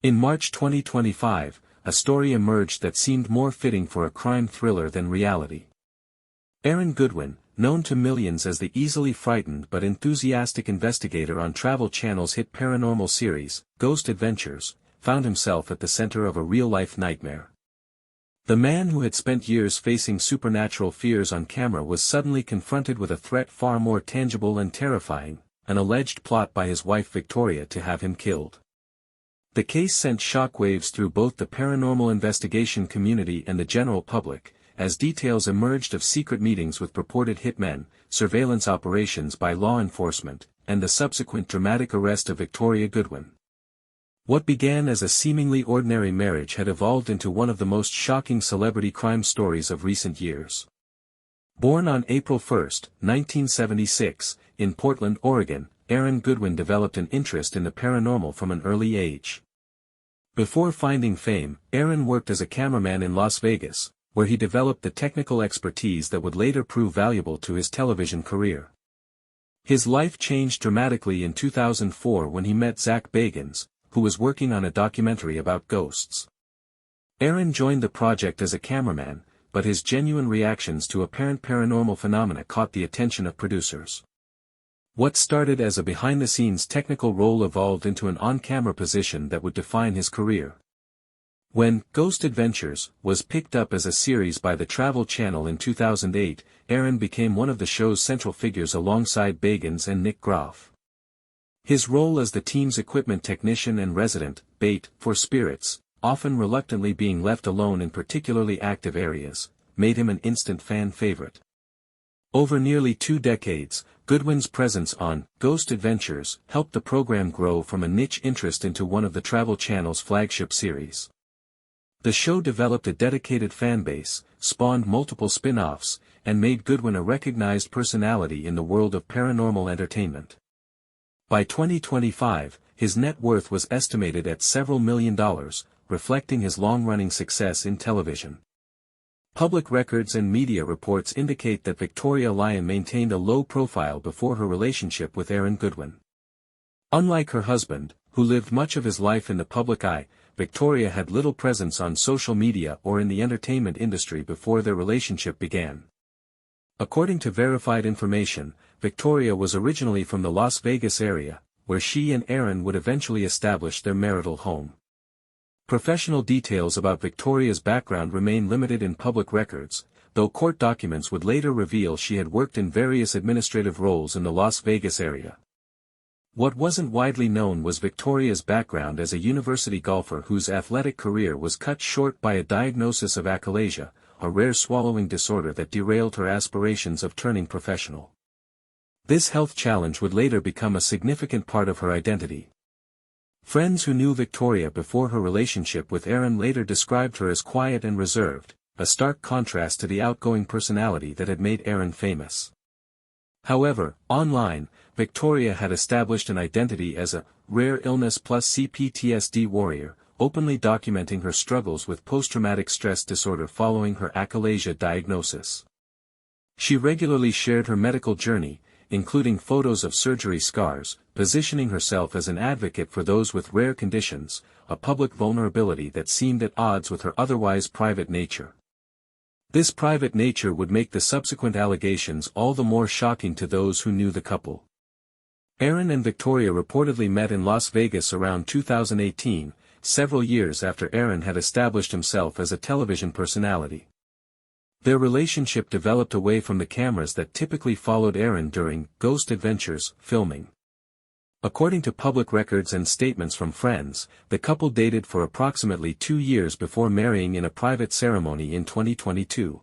In March 2025, a story emerged that seemed more fitting for a crime thriller than reality. Aaron Goodwin, known to millions as the easily frightened but enthusiastic investigator on Travel Channel's hit paranormal series, Ghost Adventures, found himself at the center of a real-life nightmare. The man who had spent years facing supernatural fears on camera was suddenly confronted with a threat far more tangible and terrifying, an alleged plot by his wife Victoria to have him killed. The case sent shockwaves through both the paranormal investigation community and the general public, as details emerged of secret meetings with purported hitmen, surveillance operations by law enforcement, and the subsequent dramatic arrest of Victoria Goodwin. What began as a seemingly ordinary marriage had evolved into one of the most shocking celebrity crime stories of recent years. Born on April 1, 1976, in Portland, Oregon, Aaron Goodwin developed an interest in the paranormal from an early age. Before finding fame, Aaron worked as a cameraman in Las Vegas, where he developed the technical expertise that would later prove valuable to his television career. His life changed dramatically in 2004 when he met Zach Bagans, who was working on a documentary about ghosts. Aaron joined the project as a cameraman, but his genuine reactions to apparent paranormal phenomena caught the attention of producers. What started as a behind-the-scenes technical role evolved into an on-camera position that would define his career. When Ghost Adventures was picked up as a series by the Travel Channel in 2008, Aaron became one of the show's central figures alongside Bagans and Nick Groff. His role as the team's equipment technician and resident, bait, for spirits, often reluctantly being left alone in particularly active areas, made him an instant fan favorite. Over nearly 2 decades, Goodwin's presence on Ghost Adventures helped the program grow from a niche interest into one of the Travel Channel's flagship series. The show developed a dedicated fanbase, spawned multiple spin-offs, and made Goodwin a recognized personality in the world of paranormal entertainment. By 2025, his net worth was estimated at several $1 million, reflecting his long-running success in television. Public records and media reports indicate that Victoria Lyon maintained a low profile before her relationship with Aaron Goodwin. Unlike her husband, who lived much of his life in the public eye, Victoria had little presence on social media or in the entertainment industry before their relationship began. According to verified information, Victoria was originally from the Las Vegas area, where she and Aaron would eventually establish their marital home. Professional details about Victoria's background remain limited in public records, though court documents would later reveal she had worked in various administrative roles in the Las Vegas area. What wasn't widely known was Victoria's background as a university golfer whose athletic career was cut short by a diagnosis of achalasia, a rare swallowing disorder that derailed her aspirations of turning professional. This health challenge would later become a significant part of her identity. Friends who knew Victoria before her relationship with Aaron later described her as quiet and reserved, a stark contrast to the outgoing personality that had made Aaron famous. However, online, Victoria had established an identity as a rare illness plus CPTSD warrior, openly documenting her struggles with post-traumatic stress disorder following her achalasia diagnosis. She regularly shared her medical journey, including photos of surgery scars, positioning herself as an advocate for those with rare conditions, a public vulnerability that seemed at odds with her otherwise private nature. This private nature would make the subsequent allegations all the more shocking to those who knew the couple. Aaron and Victoria reportedly met in Las Vegas around 2018, several years after Aaron had established himself as a television personality. Their relationship developed away from the cameras that typically followed Aaron during Ghost Adventures filming. According to public records and statements from friends, the couple dated for approximately 2 years before marrying in a private ceremony in 2022.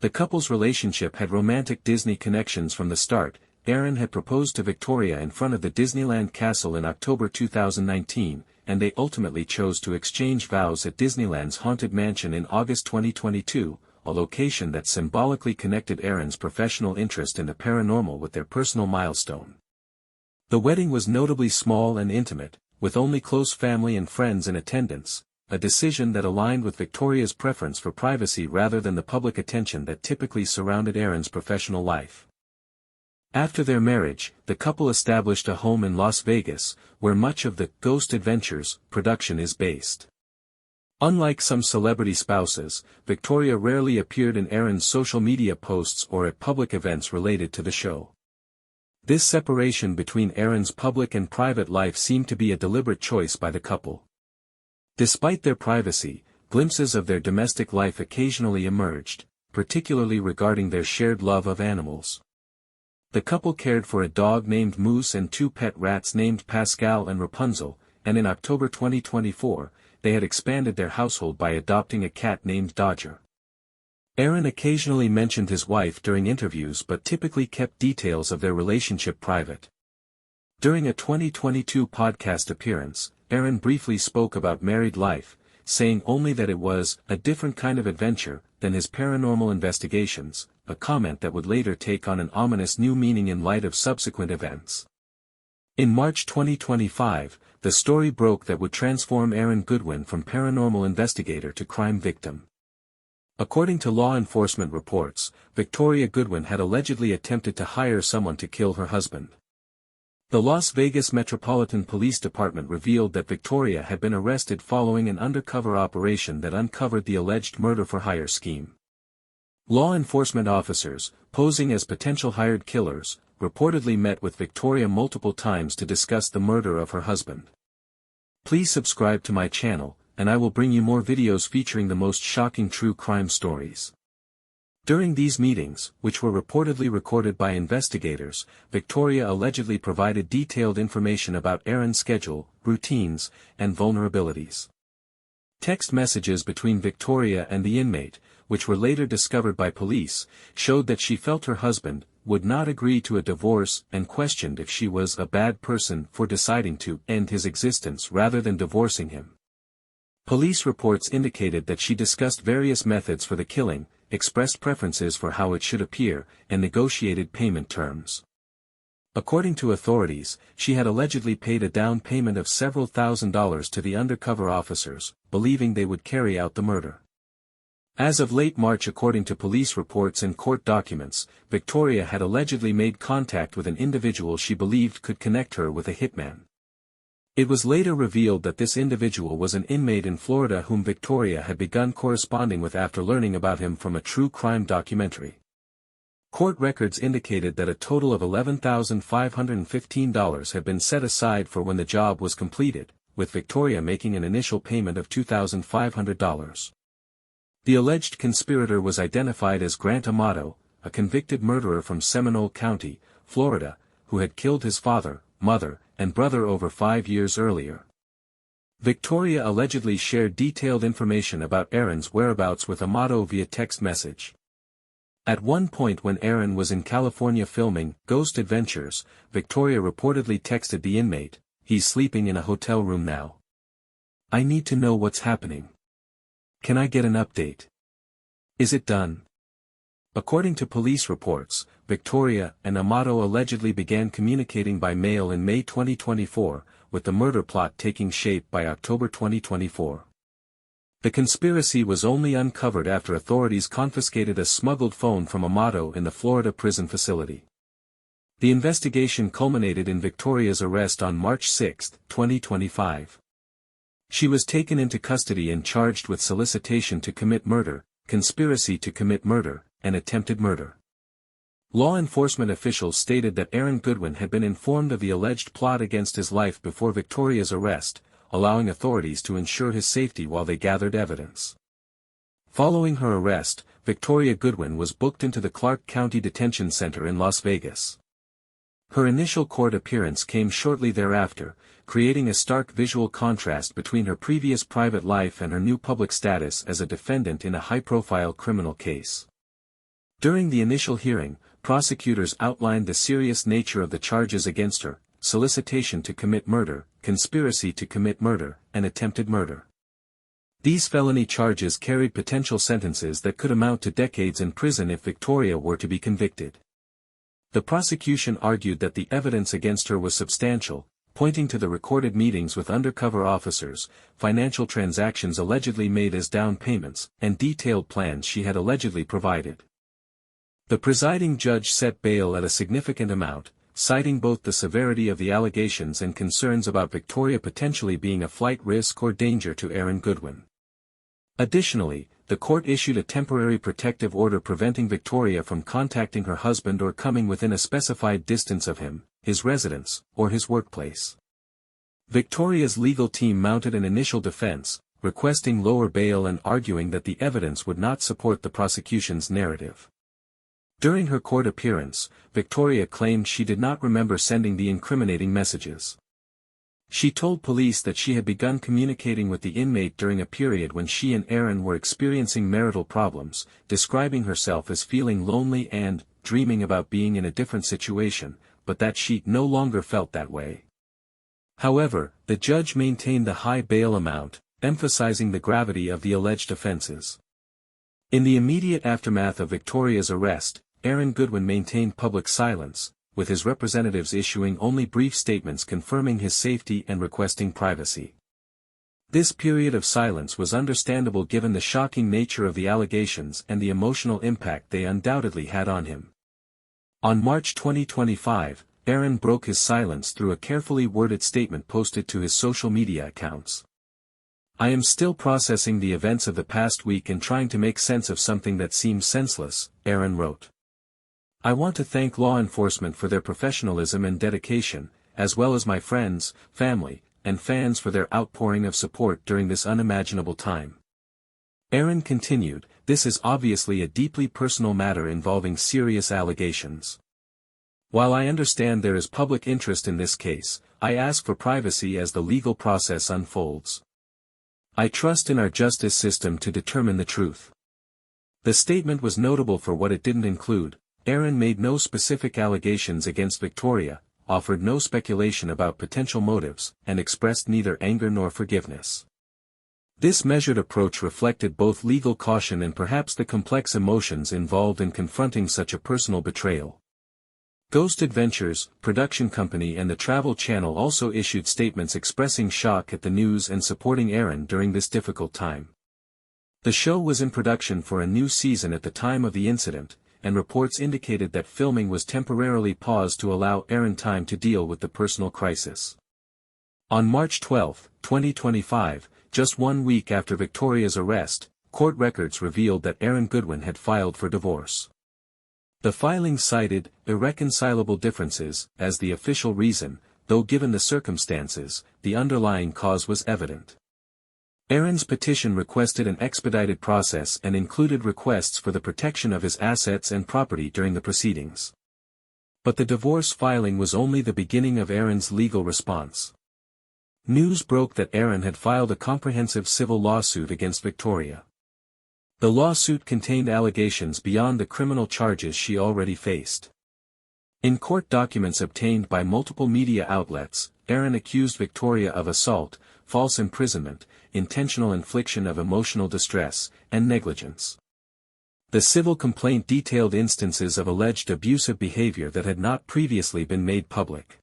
The couple's relationship had romantic Disney connections from the start. Aaron had proposed to Victoria in front of the Disneyland castle in October 2019, and they ultimately chose to exchange vows at Disneyland's Haunted Mansion in August 2022, a location that symbolically connected Aaron's professional interest in the paranormal with their personal milestone. The wedding was notably small and intimate, with only close family and friends in attendance, a decision that aligned with Victoria's preference for privacy rather than the public attention that typically surrounded Aaron's professional life. After their marriage, the couple established a home in Las Vegas, where much of the Ghost Adventures production is based. Unlike some celebrity spouses, Victoria rarely appeared in Aaron's social media posts or at public events related to the show. This separation between Aaron's public and private life seemed to be a deliberate choice by the couple. Despite their privacy, glimpses of their domestic life occasionally emerged, particularly regarding their shared love of animals. The couple cared for a dog named Moose and two pet rats named Pascal and Rapunzel, and in October 2024, they had expanded their household by adopting a cat named Dodger. Aaron occasionally mentioned his wife during interviews but typically kept details of their relationship private. During a 2022 podcast appearance, Aaron briefly spoke about married life, saying only that it was a different kind of adventure than his paranormal investigations, a comment that would later take on an ominous new meaning in light of subsequent events. In March 2025, the story broke that would transform Aaron Goodwin from paranormal investigator to crime victim. According to law enforcement reports, Victoria Goodwin had allegedly attempted to hire someone to kill her husband. The Las Vegas Metropolitan Police Department revealed that Victoria had been arrested following an undercover operation that uncovered the alleged murder-for-hire scheme. Law enforcement officers, posing as potential hired killers, reportedly met with Victoria multiple times to discuss the murder of her husband. Please subscribe to my channel, and I will bring you more videos featuring the most shocking true crime stories. During these meetings, which were reportedly recorded by investigators, Victoria allegedly provided detailed information about Aaron's schedule, routines, and vulnerabilities. Text messages between Victoria and the inmate, which were later discovered by police, showed that she felt her husband would not agree to a divorce and questioned if she was a bad person for deciding to end his existence rather than divorcing him. Police reports indicated that she discussed various methods for the killing, expressed preferences for how it should appear, and negotiated payment terms. According to authorities, she had allegedly paid a down payment of several $1,000s to the undercover officers, believing they would carry out the murder. As of late March, according to police reports and court documents, Victoria had allegedly made contact with an individual she believed could connect her with a hitman. It was later revealed that this individual was an inmate in Florida whom Victoria had begun corresponding with after learning about him from a true crime documentary. Court records indicated that a total of $11,515 had been set aside for when the job was completed, with Victoria making an initial payment of $2,500. The alleged conspirator was identified as Grant Amato, a convicted murderer from Seminole County, Florida, who had killed his father, mother, and brother over 5 years earlier. Victoria allegedly shared detailed information about Aaron's whereabouts with Amato via text message. At one point when Aaron was in California filming Ghost Adventures, Victoria reportedly texted the inmate, "He's sleeping in a hotel room now. I need to know what's happening. Can I get an update? Is it done?" According to police reports, Victoria and Amato allegedly began communicating by mail in May 2024, with the murder plot taking shape by October 2024. The conspiracy was only uncovered after authorities confiscated a smuggled phone from Amato in the Florida prison facility. The investigation culminated in Victoria's arrest on March 6, 2025. She was taken into custody and charged with solicitation to commit murder, conspiracy to commit murder, and attempted murder. Law enforcement officials stated that Aaron Goodwin had been informed of the alleged plot against his life before Victoria's arrest, allowing authorities to ensure his safety while they gathered evidence. Following her arrest, Victoria Goodwin was booked into the Clark County Detention Center in Las Vegas. Her initial court appearance came shortly thereafter, creating a stark visual contrast between her previous private life and her new public status as a defendant in a high-profile criminal case. During the initial hearing, prosecutors outlined the serious nature of the charges against her: solicitation to commit murder, conspiracy to commit murder, and attempted murder. These felony charges carried potential sentences that could amount to decades in prison if Victoria were to be convicted. The prosecution argued that the evidence against her was substantial, pointing to the recorded meetings with undercover officers, financial transactions allegedly made as down payments, and detailed plans she had allegedly provided. The presiding judge set bail at a significant amount, citing both the severity of the allegations and concerns about Victoria potentially being a flight risk or danger to Aaron Goodwin. Additionally, the court issued a temporary protective order preventing Victoria from contacting her husband or coming within a specified distance of him, his residence, or his workplace. Victoria's legal team mounted an initial defense, requesting lower bail and arguing that the evidence would not support the prosecution's narrative. During her court appearance, Victoria claimed she did not remember sending the incriminating messages. She told police that she had begun communicating with the inmate during a period when she and Aaron were experiencing marital problems, describing herself as feeling lonely and dreaming about being in a different situation, but that she no longer felt that way. However, the judge maintained the high bail amount, emphasizing the gravity of the alleged offenses. In the immediate aftermath of Victoria's arrest, Aaron Goodwin maintained public silence, with his representatives issuing only brief statements confirming his safety and requesting privacy. This period of silence was understandable given the shocking nature of the allegations and the emotional impact they undoubtedly had on him. On March 2025, Aaron broke his silence through a carefully worded statement posted to his social media accounts. "I am still processing the events of the past week and trying to make sense of something that seems senseless," Aaron wrote. "I want to thank law enforcement for their professionalism and dedication, as well as my friends, family, and fans for their outpouring of support during this unimaginable time." Aaron continued, "This is obviously a deeply personal matter involving serious allegations. While I understand there is public interest in this case, I ask for privacy as the legal process unfolds. I trust in our justice system to determine the truth." The statement was notable for what it didn't include. Aaron made no specific allegations against Victoria, offered no speculation about potential motives, and expressed neither anger nor forgiveness. This measured approach reflected both legal caution and perhaps the complex emotions involved in confronting such a personal betrayal. Ghost Adventures, production company and the Travel Channel also issued statements expressing shock at the news and supporting Aaron during this difficult time. The show was in production for a new season at the time of the incident, and reports indicated that filming was temporarily paused to allow Aaron time to deal with the personal crisis. On March 12, 2025, just 1 week after Victoria's arrest, court records revealed that Aaron Goodwin had filed for divorce. The filing cited irreconcilable differences as the official reason, though given the circumstances, the underlying cause was evident. Aaron's petition requested an expedited process and included requests for the protection of his assets and property during the proceedings. But the divorce filing was only the beginning of Aaron's legal response. News broke that Aaron had filed a comprehensive civil lawsuit against Victoria. The lawsuit contained allegations beyond the criminal charges she already faced. In court documents obtained by multiple media outlets, Aaron accused Victoria of assault, false imprisonment, intentional infliction of emotional distress, and negligence. The civil complaint detailed instances of alleged abusive behavior that had not previously been made public.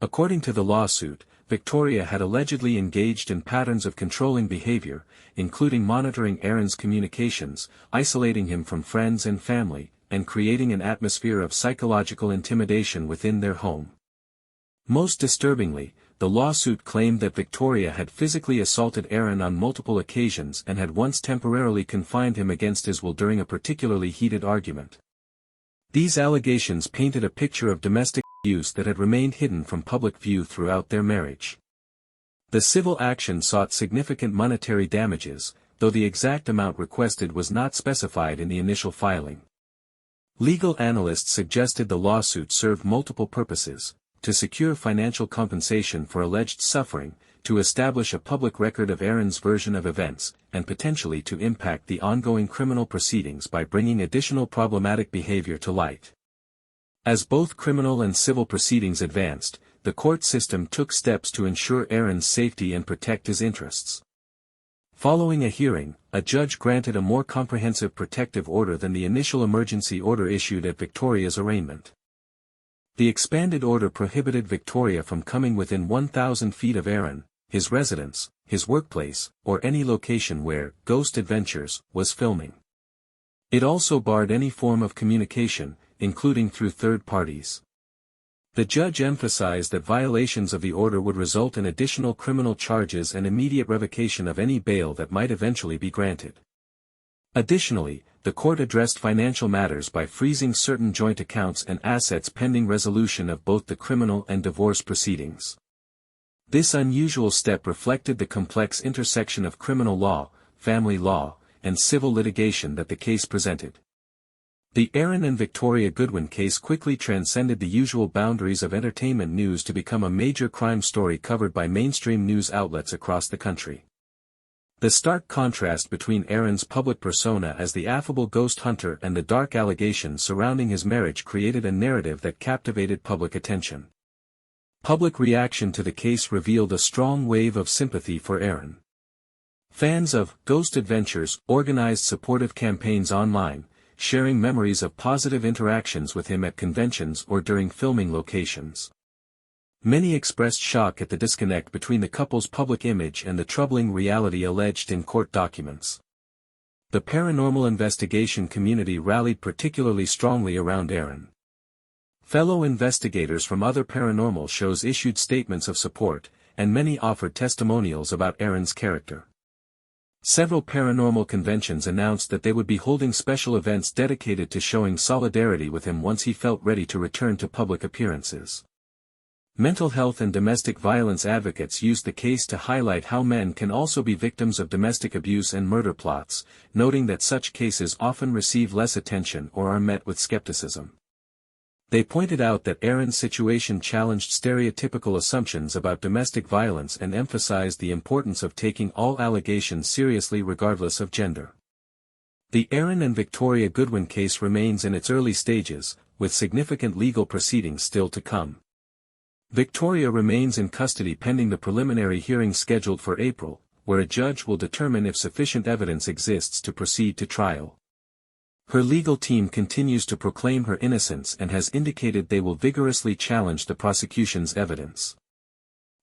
According to the lawsuit, Victoria had allegedly engaged in patterns of controlling behavior, including monitoring Aaron's communications, isolating him from friends and family, and creating an atmosphere of psychological intimidation within their home. Most disturbingly, the lawsuit claimed that Victoria had physically assaulted Aaron on multiple occasions and had once temporarily confined him against his will during a particularly heated argument. These allegations painted a picture of domestic abuse that had remained hidden from public view throughout their marriage. The civil action sought significant monetary damages, though the exact amount requested was not specified in the initial filing. Legal analysts suggested the lawsuit served multiple purposes: to secure financial compensation for alleged suffering, to establish a public record of Aaron's version of events, and potentially to impact the ongoing criminal proceedings by bringing additional problematic behavior to light. As both criminal and civil proceedings advanced, the court system took steps to ensure Aaron's safety and protect his interests. Following a hearing, a judge granted a more comprehensive protective order than the initial emergency order issued at Victoria's arraignment. The expanded order prohibited Victoria from coming within 1,000 feet of Aaron, his residence, his workplace, or any location where Ghost Adventures was filming. It also barred any form of communication, including through third parties. The judge emphasized that violations of the order would result in additional criminal charges and immediate revocation of any bail that might eventually be granted. Additionally, the court addressed financial matters by freezing certain joint accounts and assets pending resolution of both the criminal and divorce proceedings. This unusual step reflected the complex intersection of criminal law, family law, and civil litigation that the case presented. The Aaron and Victoria Goodwin case quickly transcended the usual boundaries of entertainment news to become a major crime story covered by mainstream news outlets across the country. The stark contrast between Aaron's public persona as the affable ghost hunter and the dark allegations surrounding his marriage created a narrative that captivated public attention. Public reaction to the case revealed a strong wave of sympathy for Aaron. Fans of Ghost Adventures organized supportive campaigns online, sharing memories of positive interactions with him at conventions or during filming locations. Many expressed shock at the disconnect between the couple's public image and the troubling reality alleged in court documents. The paranormal investigation community rallied particularly strongly around Aaron. Fellow investigators from other paranormal shows issued statements of support, and many offered testimonials about Aaron's character. Several paranormal conventions announced that they would be holding special events dedicated to showing solidarity with him once he felt ready to return to public appearances. Mental health and domestic violence advocates used the case to highlight how men can also be victims of domestic abuse and murder plots, noting that such cases often receive less attention or are met with skepticism. They pointed out that Aaron's situation challenged stereotypical assumptions about domestic violence and emphasized the importance of taking all allegations seriously regardless of gender. The Aaron and Victoria Goodwin case remains in its early stages, with significant legal proceedings still to come. Victoria remains in custody pending the preliminary hearing scheduled for April, where a judge will determine if sufficient evidence exists to proceed to trial. Her legal team continues to proclaim her innocence and has indicated they will vigorously challenge the prosecution's evidence.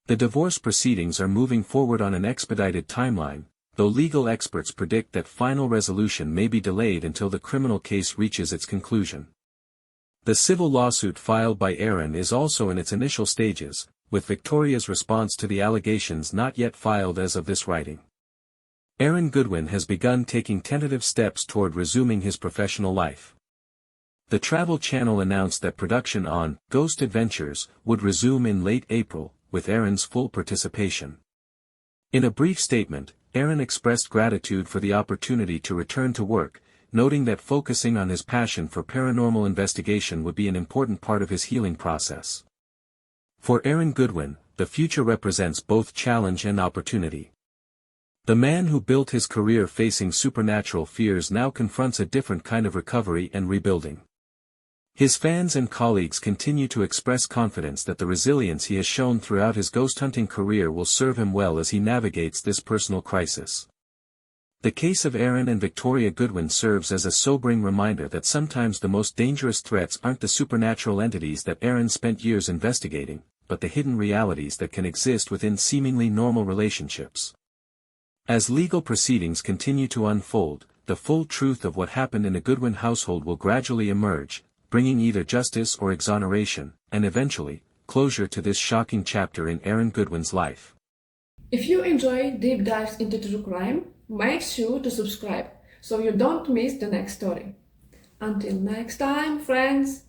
The divorce proceedings are moving forward on an expedited timeline, though legal experts predict that final resolution may be delayed until the criminal case reaches its conclusion. The civil lawsuit filed by Aaron is also in its initial stages, with Victoria's response to the allegations not yet filed as of this writing. Aaron Goodwin has begun taking tentative steps toward resuming his professional life. The Travel Channel announced that production on Ghost Adventures would resume in late April, with Aaron's full participation. In a brief statement, Aaron expressed gratitude for the opportunity to return to work, noting that focusing on his passion for paranormal investigation would be an important part of his healing process. For Aaron Goodwin, the future represents both challenge and opportunity. The man who built his career facing supernatural fears now confronts a different kind of recovery and rebuilding. His fans and colleagues continue to express confidence that the resilience he has shown throughout his ghost hunting career will serve him well as he navigates this personal crisis. The case of Aaron and Victoria Goodwin serves as a sobering reminder that sometimes the most dangerous threats aren't the supernatural entities that Aaron spent years investigating, but the hidden realities that can exist within seemingly normal relationships. As legal proceedings continue to unfold, the full truth of what happened in the Goodwin household will gradually emerge, bringing either justice or exoneration, and eventually, closure to this shocking chapter in Aaron Goodwin's life. If you enjoy deep dives into true crime, make sure to subscribe so you don't miss the next story. Until next time, friends!